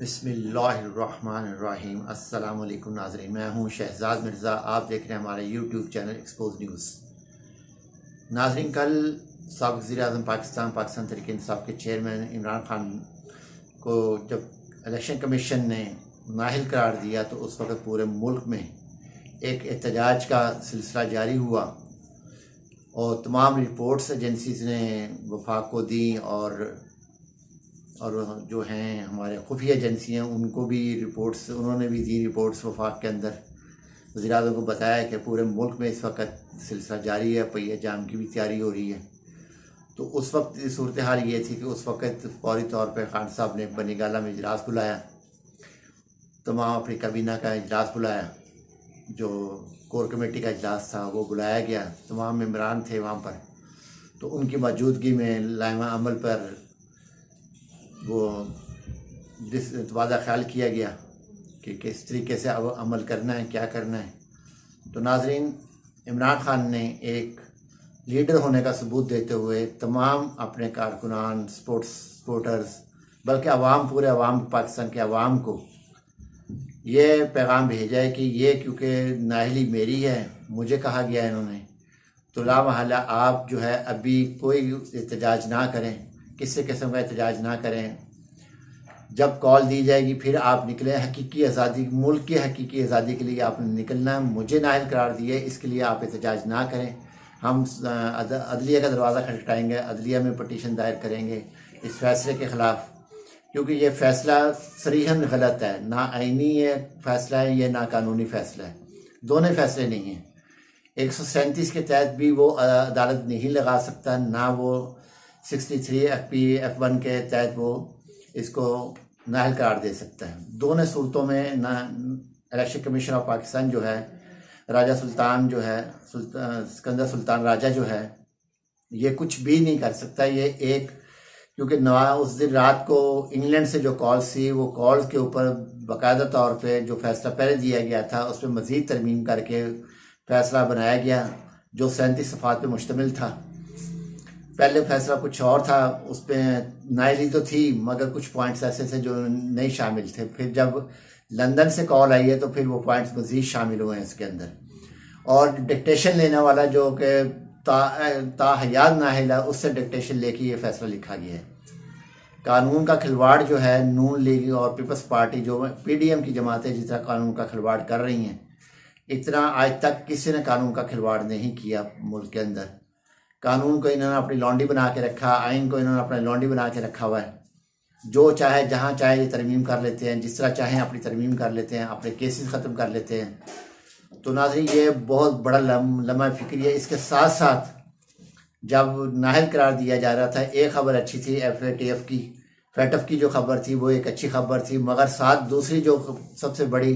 बिस्मिल्लाहिर्रहमानिर्रहीम। अस्सलाम वालेकुम नाज़रीन, मैं हूँ शहजाद मिर्ज़ा। आप देख रहे हैं हमारा यूट्यूब चैनल एक्सपोज न्यूज़। नाज़रीन, कल साबिक़ वज़ीर-ए-आज़म पाकिस्तान तहरीक इंसाफ के चेयरमैन इमरान खान को जब इलेक्शन कमीशन ने नाअहल करार दिया तो उस वक़्त पूरे मुल्क में एक एहतजाज का सिलसिला जारी हुआ और तमाम रिपोर्ट्स एजेंसीज़ ने वफाक को दी और जो हैं हमारे खुफिया एजेंसी हैं उनको भी रिपोर्ट्स उन्होंने भी दी रिपोर्ट्स वफाक के अंदर। वज़ीर-ए-आज़म को बताया कि पूरे मुल्क में इस वक्त सिलसिला जारी है, पहिया जाम की भी तैयारी हो रही है। तो उस वक्त सूरत हाल ये थी कि उस वक्त फौरी तौर पर खान साहब ने बनी गाला में इजलास बुलाया, तमाम अपनी काबीना का इजलास बुलाया, जो कोर कमेटी का इजलास था वो बुलाया गया, तमाम मेम्बरान थे वहाँ पर। तो उनकी मौजूदगी में लाइमा अमल पर वो वादा ख्याल किया गया कि किस तरीके से अब अमल करना है, क्या करना है। तो नाज़रीन, इमरान खान ने एक लीडर होने का सबूत देते हुए तमाम अपने कारकुनान, सपोर्टर्स, बल्कि अवाम, पूरे अवाम, पाकिस्तान के अवाम को ये पैगाम भेजा है कि ये क्योंकि नाअहली मेरी है, मुझे कहा गया है इन्होंने, तो लामहला आप जो है अभी कोई एहतजाज ना करें, किसी किस्म का एहतजाज ना करें। जब कॉल दी जाएगी फिर आप निकलें, हकीकी आज़ादी, मुल्क की हकीकी आज़ादी के लिए आपने निकलना है। मुझे नाअहल करार दिए, इसके लिए आप एहतजाज ना करें। हम अदलिया का दरवाज़ा खटखटाएँगे, अदलिया में पटिशन दायर करेंगे इस फैसले के ख़िलाफ़, क्योंकि ये फ़ैसला सरीहन गलत है। ना आइनी ये फ़ैसला है, ये ना कानूनी फ़ैसला है, दोनों फ़ैसले नहीं हैं। 137 के तहत भी वो अदालत नहीं लगा सकता, ना वो 63 FP1 के तहत वो इसको नाअहल करार दे सकता है। दोनों सूरतों में ना इलेक्शन कमीशन ऑफ पाकिस्तान जो है, राजा सुल्तान जो है, सिकंदर सुल्तान राजा जो है, ये कुछ भी नहीं कर सकता। ये एक, क्योंकि उस दिन रात को इंग्लैंड से जो कॉल्स थी, वो कॉल्स के ऊपर बाकायदा तौर पे जो फैसला पहले दिया गया था उस पर मज़ीद तरमीम करके फैसला बनाया गया, जो 37 सफ़ात पे मुश्तमिल था। पहले फैसला कुछ और था, उस पर नाअहली तो थी मगर कुछ पॉइंट्स ऐसे थे जो नहीं शामिल थे। फिर जब लंदन से कॉल आई है तो फिर वो पॉइंट्स मज़ीद शामिल हुए हैं इसके अंदर। और डिक्टेशन लेने वाला जो कि ताहयात नाअहल है, उससे डिक्टेशन लेके ये फैसला लिखा गया है। कानून का खिलवाड़ जो है नून लीग और पीपल्स पार्टी जो PDM की जमातें जितना कानून का खिलवाड़ कर रही हैं, इतना आज तक किसी ने कानून का खिलवाड़ नहीं किया मुल्क के अंदर। कानून को इन्होंने अपनी लॉन्डी बना के रखा, आइन को इन्होंने अपना लॉन्डी बना के रखा हुआ है। जो चाहे जहाँ चाहे ये तरमीम कर लेते हैं, जिस तरह चाहें अपनी तरमीम कर लेते हैं, अपने केसेस ख़त्म कर लेते हैं। तो नाज़रीन, ये बहुत बड़ा लम्हा फ़िक्री है। इसके साथ साथ जब नाअहल करार दिया जा रहा था, एक ख़बर अच्छी थी, FATF की जो खबर थी वो एक अच्छी खबर थी, मगर साथ दूसरी जो सबसे बड़ी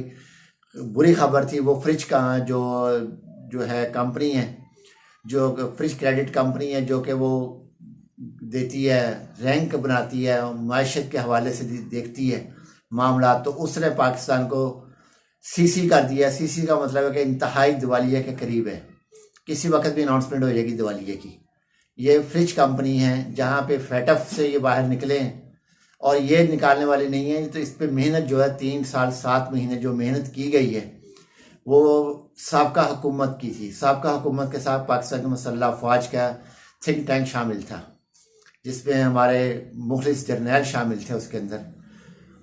बुरी खबर थी वो फ्रिज का जो है कंपनी है, जो फ्रिज क्रेडिट कंपनी है, जो कि वो देती है, रैंक बनाती है, मायशत के हवाले से देखती है मामला। तो उसने पाकिस्तान को CC कर दिया। CC का मतलब है कि इंतहाई दिवालिया के करीब है, किसी वक्त भी अनाउंसमेंट हो जाएगी दिवालिया की। ये फ्रिज कंपनी है जहाँ पे FATF से ये बाहर निकले और ये निकालने वाले नहीं है। तो इस पर मेहनत जो है 3 साल 7 महीने जो मेहनत की गई है वो साबका हुकूमत की थी। साबका हुकूमत के साथ पाकिस्तान की मुसल्लह फ़ौज का थिंक टैंक शामिल था, जिसमें हमारे मुखलिस जर्नैल शामिल थे। उसके अंदर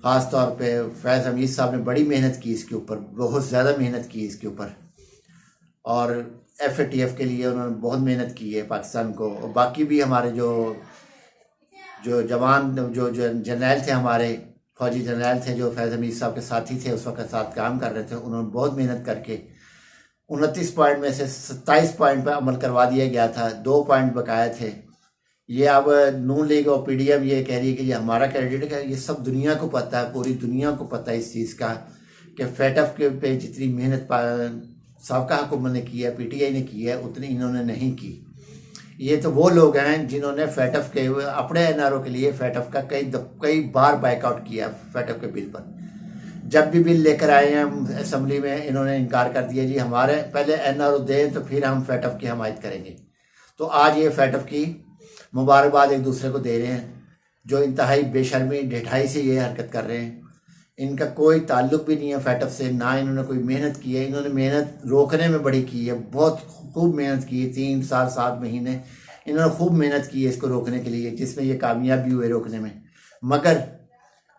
ख़ास तौर पे फैज़ हमीद साहब ने बड़ी मेहनत की इसके ऊपर, बहुत ज़्यादा मेहनत की इसके ऊपर, और FATF के लिए उन्होंने बहुत मेहनत की है पाकिस्तान को। और बाकी भी हमारे जो जवान जो जर्नैल थे, हमारे फौजी जर्नैल थे जो फैज़ हमीद साहब के साथी थे, उस वक्त साथ काम कर रहे थे, उन्होंने बहुत मेहनत करके 29 पॉइंट में से 27 पॉइंट पर अमल करवा दिया गया था, 2 पॉइंट बकाया थे। ये अब नून लीग और PDM ये कह रही है कि ये हमारा क्रेडिट है। ये सब दुनिया को पता है, पूरी दुनिया को पता है इस चीज़ का कि FATF के पे जितनी मेहनत साबका हुकूमत ने की है, PTI ने की है, उतनी इन्होंने नहीं की। ये तो वो लोग हैं जिन्होंने FATF के अपने NRO के लिए FATF का कई बार बाइकआउट किया। FATF के बिल पर जब भी बिल लेकर आए हैं असम्बली में, इन्होंने इनकार कर दिया, जी हमारे पहले NRO दें तो फिर हम FATF की हमायत करेंगे। तो आज ये FATF की मुबारकबाद एक दूसरे को दे रहे हैं, जो इंतहाई बेशर्मी ढिठाई से ये हरकत कर रहे हैं। इनका कोई ताल्लुक भी नहीं है फैटफ से, ना इन्होंने कोई मेहनत की है। इन्होंने मेहनत रोकने में बड़ी की है, बहुत खूब मेहनत की है। 3 साल 7 महीने इन्होंने खूब मेहनत की है इसको रोकने के लिए, जिसमें ये कामयाब भी हुए रोकने में। मगर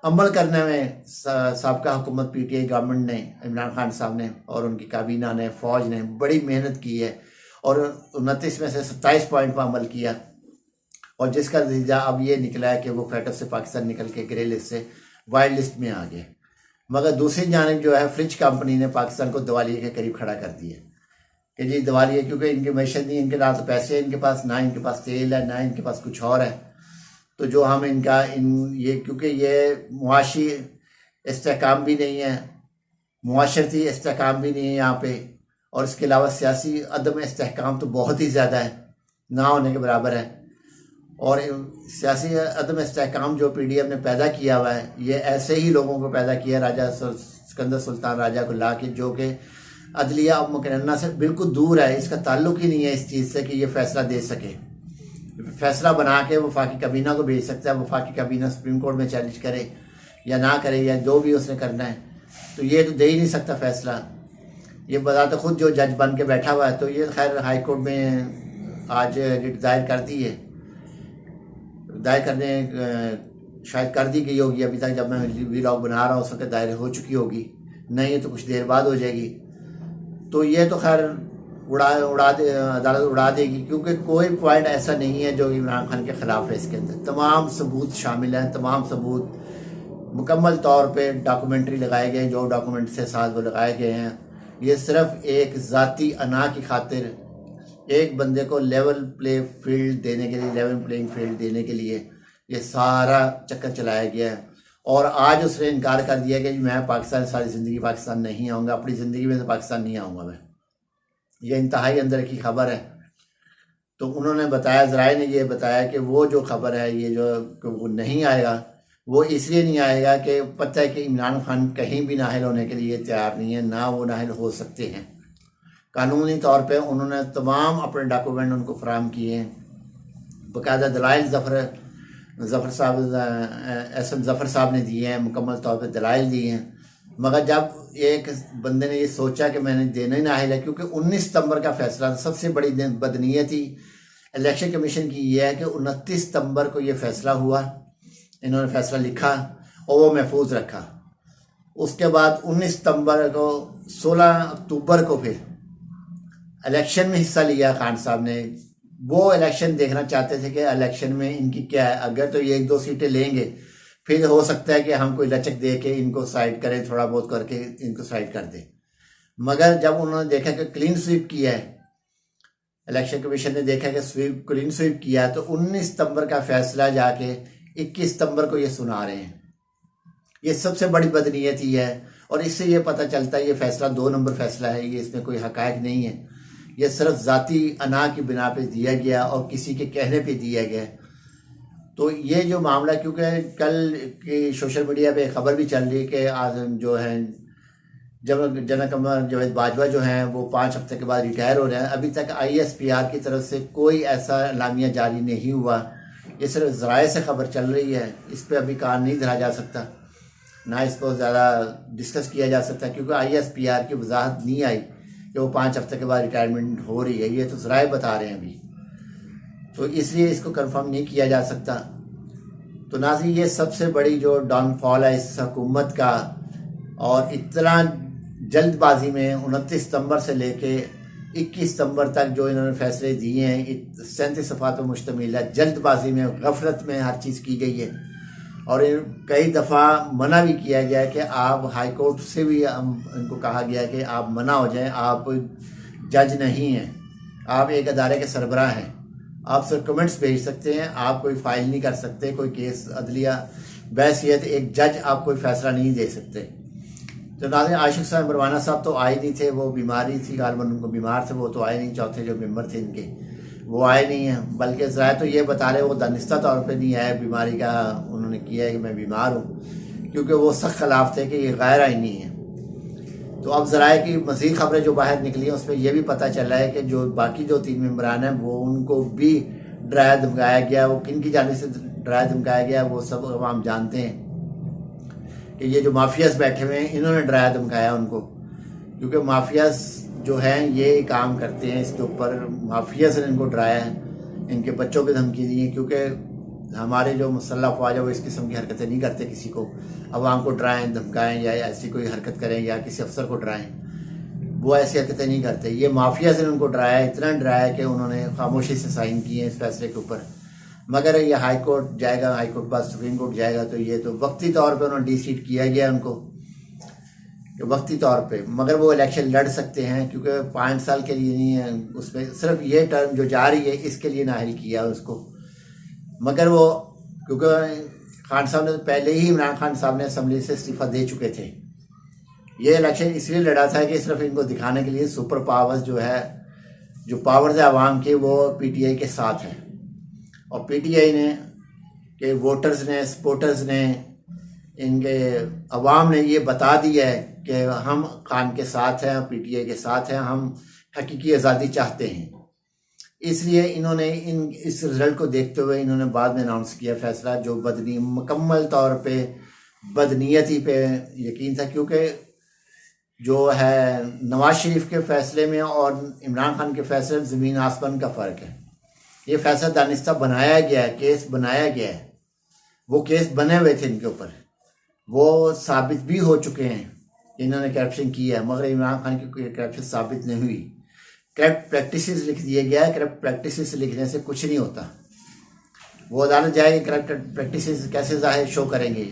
अमल करने में साबका हुकूमत पीटीआई गवर्नमेंट ने, इमरान खान साहब ने और उनकी काबीना ने, फ़ौज ने बड़ी मेहनत की है और 29 में से 27 पॉइंट पर अमल किया, और जिसका नतीजा अब ये निकला है कि वो फैटफ से पाकिस्तान निकल के ग्रे लिस्ट से वाइट लिस्ट में आ गए। मगर दूसरी जानिब जो है फ्रिज कंपनी ने पाकिस्तान को दिवालिये के करीब खड़ा कर दिया कि जी दिवालिये, क्योंकि इनकी मैशत नहीं, इनके ना तो पैसे हैं इनके पास, ना इनके पास तेल है, ना इनके पास कुछ और है। तो जो हम इनका ये क्योंकि ये मुआशी इस्तेहकाम भी नहीं है, मुआशरती इस्तेहकाम भी नहीं है यहाँ पे, और इसके अलावा सियासी अदम इस्तेहकाम तो बहुत ही ज़्यादा है, ना होने के बराबर है। और सियासी अदम इस्तेहकाम जो पीडीएम ने पैदा किया हुआ है, ये ऐसे ही लोगों को पैदा किया, राजा सिकंदर सुल्तान राजा को ला के, जो कि अदलिया अब मुकन्ना से बिल्कुल दूर है, इसका ताल्लुक ही नहीं है इस चीज़ से कि ये फ़ैसला दे सके। फैसला बना के वफाकी काबीना को भेज सकता है, वफाकी काबीना सुप्रीम कोर्ट में चैलेंज करे या ना करे या जो भी उसने करना है, तो ये तो दे ही नहीं सकता फैसला। ये बताते खुद जो जज बन के बैठा हुआ है। तो ये खैर हाई कोर्ट में आज रिट दायर कर दी है, दायर करने शायद कर दी गई होगी, अभी तक जब मैं व्लॉग बना रहा हूँ उस वक्त दायर हो चुकी होगी, नहीं तो कुछ देर बाद हो जाएगी। तो ये तो खैर अदालत उड़ा देगी, क्योंकि कोई पॉइंट ऐसा नहीं है जो इमरान खान के ख़िलाफ़ है। इसके अंदर तमाम सबूत शामिल हैं, तमाम सबूत मुकम्मल तौर पे डॉक्यूमेंट्री लगाए गए, जो डॉक्यूमेंट से साथ वो लगाए गए हैं। ये सिर्फ एक ज़ाती अना की खातिर, एक बंदे को लेवल प्लेइंग फील्ड देने के लिए ये सारा चक्कर चलाया गया है। और आज उसने इनकार कर दिया कि मैं पाकिस्तान सारी ज़िंदगी पाकिस्तान नहीं आऊँगा, अपनी ज़िंदगी में तो पाकिस्तान नहीं आऊँगा मैं। ये इंतहाई अंदर की खबर है। तो उन्होंने बताया, ज़राए ने ये बताया कि वो जो खबर है, ये जो वो नहीं आएगा, वो इसलिए नहीं आएगा कि पता है कि इमरान खान कहीं भी नाहिल होने के लिए तैयार नहीं है, ना वो नाहिल हो सकते हैं। कानूनी तौर पे उन्होंने तमाम अपने डॉक्यूमेंट उनको फराहम किए हैं, बाकायदा दलाइल ज़फ़र साहब ने दिए हैं, मुकम्मल तौर पे दलाइल दिए हैं। मगर जब एक बंदे ने ये सोचा कि मैंने देना ही नाहिल है, क्योंकि 19 सितंबर का फैसला, सबसे बड़ी बदनीयती इलेक्शन कमीशन की ये है कि 29 सितंबर को ये फ़ैसला हुआ, इन्होंने फ़ैसला लिखा और वो महफूज रखा। उसके बाद 19 सितंबर को 16 अक्टूबर को फिर इलेक्शन में हिस्सा लिया खान साहब ने। वो इलेक्शन देखना चाहते थे कि इलेक्शन में इनकी क्या है, अगर तो ये 1-2 सीटें लेंगे फिर हो सकता है कि हम कोई लचक दे के इनको साइड करें, थोड़ा बहुत करके इनको साइड कर दें। मगर जब उन्होंने देखा कि क्लीन स्वीप किया है, इलेक्शन कमीशन ने देखा कि क्लीन स्वीप किया, तो 19 सितंबर का फैसला जाके 21 सितंबर को ये सुना रहे हैं। ये सबसे बड़ी बदनीयती है, और इससे ये पता चलता है ये फैसला 2 नंबर फैसला है, ये इसमें कोई हकायक नहीं है, ये सिर्फ ज़ाती अना की बिना पे दिया गया और किसी के कहने पे दिया गया। तो ये जो मामला, क्योंकि कल की सोशल मीडिया पे खबर भी चल रही है कि आज जो है जनरल कमर जावेद बाजवा जो हैं वो 5 हफ्ते के बाद रिटायर हो रहे हैं। अभी तक ISPR की तरफ से कोई ऐसा एलामिया जारी नहीं हुआ, ये सिर्फ ज़राए से खबर चल रही है। इस पर अभी कान नहीं धरा जा सकता, ना इस पर ज़्यादा डिस्कस किया जा सकता, क्योंकि ISPR की वजाहत नहीं आई कि वो 5 हफ्ते के बाद रिटायरमेंट हो रही है। ये तो ज़राए बता रहे हैं अभी, तो इसलिए इसको कंफर्म नहीं किया जा सकता। तो नाज़रीन, ये सबसे बड़ी जो डाउनफॉल है इस हुकूमत का, और इतना जल्दबाजी में 29 सितंबर से लेके 21 सितंबर तक जो इन्होंने फैसले दिए हैं, 37 सफ़ात पर मुश्तमिल है। जल्दबाजी में, गफलत में हर चीज़ की गई है, और कई दफ़ा मना भी किया गया है कि आप हाई कोर्ट से भी इनको कहा गया कि आप मना हो जाएं, आप जज नहीं हैं, आप एक अदारे के सरबराह हैं, आप सिर्फ कमेंट्स भेज सकते हैं, आप कोई फाइल नहीं कर सकते, कोई केस अदलिया बहसीत एक जज आप कोई फ़ैसला नहीं दे सकते। तो नाज़रीन, आशिक साहब बरवाना साहब तो आए नहीं थे, वो बीमारी थी, गालबन उनको बीमार थे, वो तो आए नहीं। चौथे जो मेंबर थे इनके वो आए नहीं हैं, बल्कि ज़राए तो ये बता रहे वो दानिस्ता तौर पे नहीं आए, बीमारी का उन्होंने किया है कि मैं बीमार हूँ, क्योंकि वो सख्त खिलाफ थे कि ये गैर आइनी है। तो अब ज़राए की मज़ीद खबरें जो बाहर निकली हैं उसमें यह भी पता चला है कि जो बाकी जो 3 मेंबरान हैं वो उनको भी डराया धमकाया गया। वो किन की जानिब से डराया धमकाया गया वो सब हम जानते हैं कि ये जो माफियाज बैठे हुए हैं इन्होंने डराया धमकाया उनको, क्योंकि माफियाज जो हैं ये काम करते हैं, इसके ऊपर माफियाज ने इनको डराया है, इनके बच्चों पे धमकी दी है, क्योंकि हमारे जो मुसल्लह अफवाज है वो इस किस्म की हरकतें नहीं करते, किसी को अवाम को डराएं धमकाएं या ऐसी कोई हरकत करें या किसी अफसर को डराएं, वो ऐसी हरकतें नहीं करते। ये माफियाज ने उनको डराया, इतना डराया कि उन्होंने खामोशी से साइन किए हैं इस फैसले के ऊपर। मगर ये हाई कोर्ट जाएगा, हाई कोर्ट बाद सुप्रीम कोर्ट जाएगा, तो ये तो वक्ती तौर पे उन्होंने डिसीट किया गया उनको वक्ती तौर पे, मगर वो इलेक्शन लड़ सकते हैं, क्योंकि 5 साल के लिए नहीं है, उसमें सिर्फ ये टर्म जो जा रही है इसके लिए नाहिल किया उसको। मगर वो क्योंकि खान साहब ने पहले ही इमरान खान साहब ने असम्बली से इस्तीफ़ा दे चुके थे, ये इलेक्शन इसलिए लड़ा था कि सिर्फ इनको दिखाने के लिए सुपर पावर्स जो है, जो पावर्स है आवाम के, वो PTI के साथ है। और PTI ने के वोटर्स ने, सपोर्टर्स ने, इनके अवाम ने ये बता दिया है कि हम खान के साथ हैं, PTI के साथ हैं, हम हकीकी आज़ादी चाहते हैं। इसलिए इन्होंने इस रिज़ल्ट को देखते हुए इन्होंने बाद में अनाउंस किया फैसला, जो मुकम्मल तौर पे बदनीयती पे यकीन था, क्योंकि जो है नवाज शरीफ के फ़ैसले में और इमरान खान के फ़ैसले में ज़मीन आसमान का फ़र्क है। ये फैसला दानिस्ता बनाया गया है, केस बनाया गया है, वो केस बने हुए थे इनके ऊपर, वो साबित भी हो चुके हैं, इन्होंने करप्शन किया है, मगर इमरान खान की करप्शन साबित नहीं हुई। करप्ट प्रैक्टिसेस लिख दिया गया है, करप्ट प्रैक्टिसेस लिखने से कुछ नहीं होता। वो अदालत जाएगी, करप्ट प्रैक्टिसेस कैसे जाहिर शो करेंगे,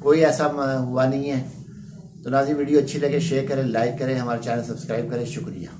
कोई ऐसा हुआ नहीं है। तो नाज़रीन, वीडियो अच्छी लगे शेयर करें, लाइक करें, हमारे चैनल सब्सक्राइब करें। शुक्रिया।